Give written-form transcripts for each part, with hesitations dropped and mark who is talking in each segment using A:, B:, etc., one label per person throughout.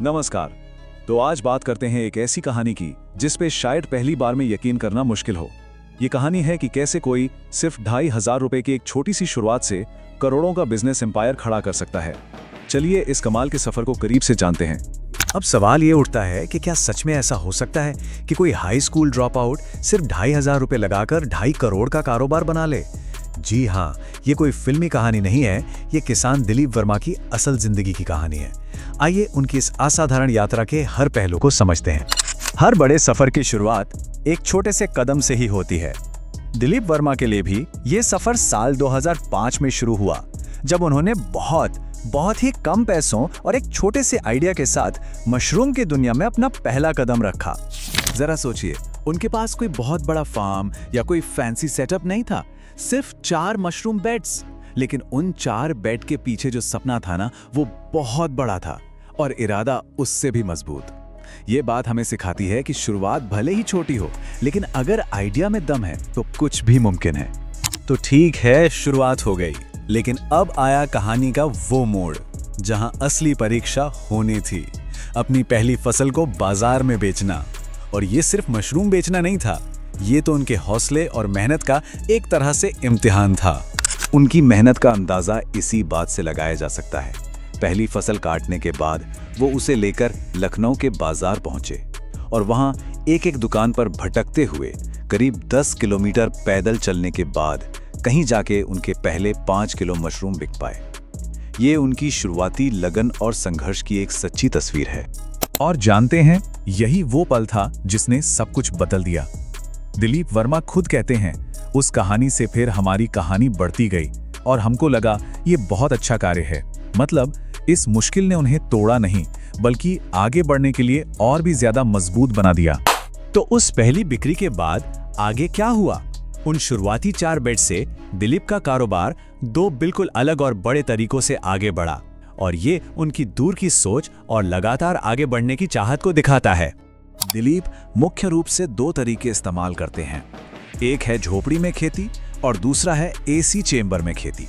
A: नमस्कार। तो आज बात करते हैं एक ऐसी कहानी की जिस पे शायद पहली बार में यकीन करना मुश्किल हो। ये कहानी है कि कैसे कोई सिर्फ 2,500 रुपए की एक छोटी सी शुरुआत से करोड़ों का बिजनेस एम्पायर खड़ा कर सकता है। चलिए इस कमाल के सफर को करीब से जानते हैं।
B: अब सवाल ये उठता है कि क्या सच में ऐसा हो सकता है कि कोई हाई स्कूल ड्रॉप आउट सिर्फ 2,500 रुपए लगाकर 2.5 करोड़ का कारोबार बना ले? जी हाँ, ये कोई फिल्मी कहानी नहीं है, ये किसान दिलीप वर्मा की असल जिंदगी की कहानी है। आइए उनकी इस असाधारण यात्रा के हर पहलू को समझते हैं। हर बड़े सफर की शुरुआत एक छोटे से कदम से ही होती है। दिलीप वर्मा के लिए भी ये सफर साल 2005 में शुरू हुआ, जब उन्होंने बहुत ही कम पैसों और एक छोटे से आइडिया के साथ मशरूम की दुनिया में अपना पहला कदम रखा। जरा सोचिए, उनके पास कोई बहुत बड़ा फार्म या कोई फैंसी सेटअप नहीं था, सिर्फ 4 मशरूम बेड्स। लेकिन उन 4 बेड के पीछे जो सपना था ना, वो बहुत बड़ा था और इरादा उससे भी मजबूत। ये बात हमें सिखाती है कि शुरुआत भले ही छोटी हो, लेकिन अगर आइडिया में दम है तो कुछ भी मुमकिन है। तो ठीक है, शुरुआत हो गई, लेकिन अब आया कहानी का वो मोड़ जहां असली परीक्षा होनी थी। अपनी पहली फसल को बाजार में बेचना। और ये सिर्फ मशरूम बेचना नहीं था, ये तो उनके हौसले और मेहनत का एक तरह से इम्तिहान था। उनकी मेहनत का अंदाजा इसी बात से लगाया जा सकता है। पहली फसल काटने के बाद वो उसे लेकर लखनऊ के बाजार पहुंचे और वहां एक एक दुकान पर भटकते हुए करीब 10 किलोमीटर पैदल चलने के बाद कहीं जाके उनके पहले 5 किलो मशरूम बिक पाए। ये उनकी शुरुआती लगन और संघर्ष की एक सच्ची तस्वीर है।
A: और जानते हैं, यही वो पल था जिसने सब कुछ बदल दिया। दिलीप वर्मा खुद कहते हैं, उस कहानी से फिर हमारी कहानी बढ़ती गई और हमको लगा ये बहुत अच्छा कार्य है। मतलब इस मुश्किल ने उन्हें तोड़ा नहीं, बल्कि आगे बढ़ने के लिए और भी ज्यादा मजबूत बना दिया।
B: तो उस पहली बिक्री के बाद आगे क्या हुआ? उन शुरुआती 4 बेड से दिलीप का कारोबार 2 बिल्कुल अलग और बड़े तरीकों से आगे बढ़ा, और ये उनकी दूर की सोच और लगातार आगे बढ़ने की चाहत को दिखाता है।
A: दिलीप मुख्य रूप से 2 तरीके इस्तेमाल करते हैं। एक है झोपड़ी में खेती और दूसरा है एसी चेंबर में खेती।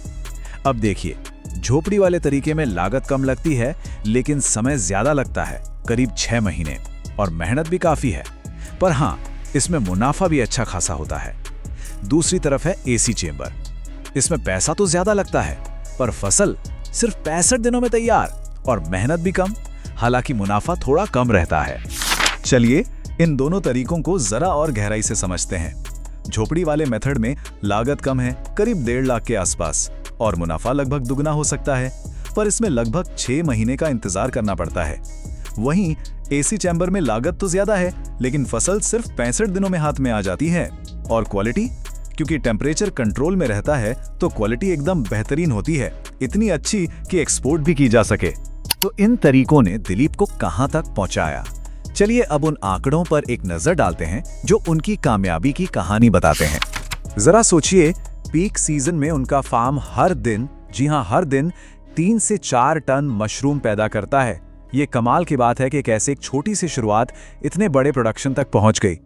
A: अब देखिए, झोपड़ी वाले तरीके में लागत कम लगती है, लेकिन समय ज्यादा लगता है, करीब 6 महीने, और मेहनत भी काफी है। पर हाँ, इसमें मुनाफा भी अच्छा खासा होता है। दूसरी तरफ है एसी चेंबर। इसमें पैसा तो ज्यादा लगता है, पर फसल सिर्फ 65 दिनों में तैयार और मेहनत भी कम, हालांकि मुनाफा थोड़ा कम रहता है। चलिए इन दोनों तरीकों को जरा और गहराई से समझते हैं। झोपड़ी वाले मेथड में लागत कम है, करीब 1.5 लाख के आसपास, और मुनाफा लगभग दुगना हो सकता है, पर इसमें लगभग 6 महीने का इंतजार करना पड़ता है। वहीं एसी चैम्बर में लागत तो ज्यादा है, लेकिन फसल सिर्फ 65 दिनों में हाथ में आ जाती है। और क्वालिटी, क्योंकि टेम्परेचर कंट्रोल में रहता है, तो क्वालिटी एकदम बेहतरीन होती है, इतनी अच्छी कि एक्सपोर्ट भी की जा सके। तो इन तरीकों ने दिलीप को कहां तक पहुंचाया? चलिए अब उन आंकड़ों पर एक नजर डालते हैं जो उनकी कामयाबी की कहानी बताते हैं। जरा सोचिए, पीक सीजन में उनका फार्म हर दिन, जी हां हर दिन, 3 से 4 टन मशरूम पैदा करता है। ये कमाल की बात है कि कैसे एक छोटी सी शुरुआत इतने बड़े प्रोडक्शन तक पहुंच गई।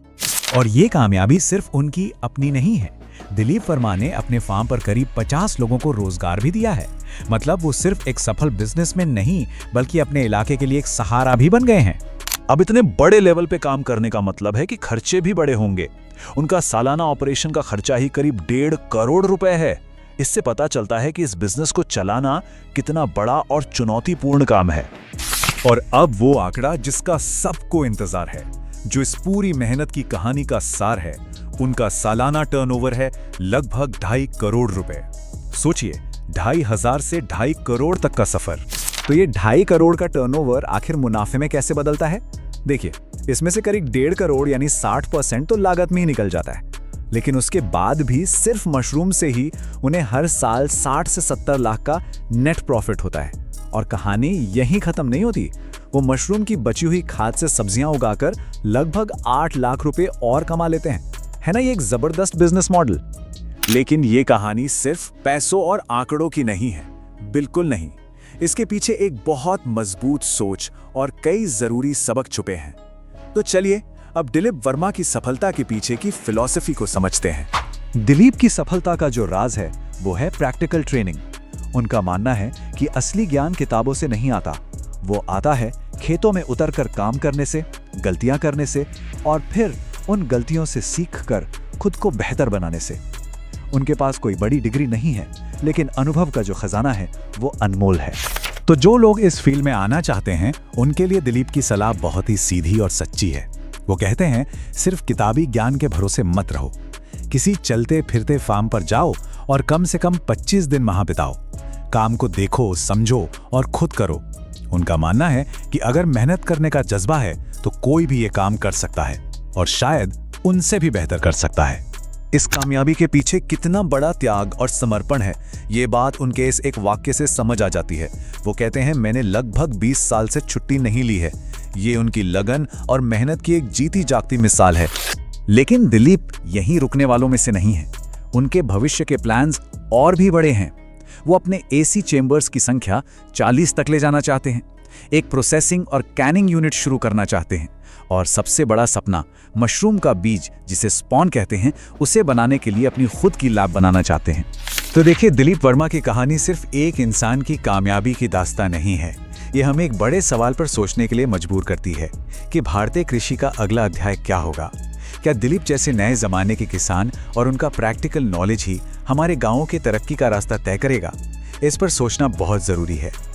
B: और ये कामयाबी सिर्फ उनकी अपनी नहीं है। दिलीप वर्मा ने अपने फार्म पर करीब 50 लोगों को रोजगार भी दिया है। मतलब वो सिर्फ एक सफल बिजनेसमैन नहीं, बल्कि अपने इलाके के लिए एक सहारा भी बन गए हैं।
A: अब इतने बड़े लेवल पे काम करने का मतलब है कि खर्चे भी बड़े होंगे। उनका सालाना ऑपरेशन का खर्चा ही करीब 1.5 करोड़ रुपए है। इससे पता चलता है कि इस बिजनेस को चलाना कितना बड़ा और चुनौतीपूर्ण काम है। और अब वो आंकड़ा जिसका सबको इंतजार है, जो इस पूरी मेहनत की कहानी का सार है, उनका सालाना टर्नओवर है लगभग 2.5 करोड़ रुपए। सोचिए, 2,500 से 2.5 करोड़ तक का सफर। तो ये 2.5 करोड़ का टर्नओवर आखिर मुनाफे में कैसे बदलता है? देखिए, इसमें से करीब 1.5 करोड़ यानी 60% तो लागत में ही निकल जाता है। लेकिन उसके बाद भी सिर्फ मशरूम से ही उन्हें हर साल 60 से 70 लाख का नेट प्रॉफिट होता है। और कहानी यहीं खत्म नहीं होती। वो मशरूम की बची हुई खाद से सब्जियां उगाकर लगभग 8 लाख रुपए और कमा लेते हैं। है ना ये एक जबरदस्त बिजनेस मॉडल? लेकिन ये कहानी सिर्फ पैसों और आंकड़ों की नहीं है, बिल्कुल नहीं। इसके पीछे एक बहुत मजबूत सोच और कई जरूरी सबक छुपे हैं। तो चलिए अब दिलीप वर्मा की सफलता के पीछे की फिलॉसफी को समझते हैं। दिलीप की सफलता का जो राज है वो है प्रैक्टिकल ट्रेनिंग। उनका मानना है कि असली ज्ञान किताबों से नहीं आता, वो आता है
B: खेतों में उतरकर काम करने से, गलतियां करने से और फिर उन गलतियों से सीखकर खुद को बेहतर बनाने से। उनके पास कोई बड़ी डिग्री नहीं है, लेकिन अनुभव का जो खजाना है वो अनमोल है। तो जो लोग इस फील्ड में आना चाहते हैं, उनके लिए दिलीप की सलाह बहुत ही सीधी और सच्ची है। वो कहते हैं, सिर्फ किताबी ज्ञान के भरोसे मत रहो। किसी चलते फिरते फार्म पर जाओ और कम से कम 25 दिन वहां बिताओ। काम को देखो, समझो और खुद करो। उनका मानना है कि अगर मेहनत करने का जज्बा है तो कोई भी ये काम कर सकता है और शायद उनसे भी बेहतर कर सकता है। इस कामयाबी के पीछे कितना बड़ा त्याग और समर्पण है, ये बात उनके इस एक वाक्य से समझ आ जाती है। वो कहते हैं, मैंने लगभग 20 साल से छुट्टी नहीं ली है। ये उनकी लगन और मेहनत की एक जीती जागती मिसाल है। लेकिन दिलीप यहीं रुकने वालों में से नहीं है। उनके भविष्य के प्लान्स और भी बड़े हैं। वो अपने एसी चेंबर्स की संख्या 40 तक ले जाना चाहते हैं, एक प्रोसेसिंग और कैनिंग यूनिट शुरू करना चाहते हैं और सबसे बड़ा सपना, मशरूम का बीज जिसे स्पॉन कहते हैं, उसे बनाने के लिए अपनी खुद की लैब बनाना चाहते हैं। तो देखिए, दिलीप वर्मा की कहानी सिर्फ एक इंसान की कामयाबी की दास्तान नहीं है। ये हमें एक बड़े सवाल पर सोचने के लिए मजबूर करती है कि भारतीय कृषि का अगला अध्याय क्या होगा। क्या दिलीप जैसे नए जमाने के किसान और उनका प्रैक्टिकल नॉलेज ही हमारे गांवों के तरक्की का रास्ता तय करेगा? इस पर सोचना बहुत जरूरी है।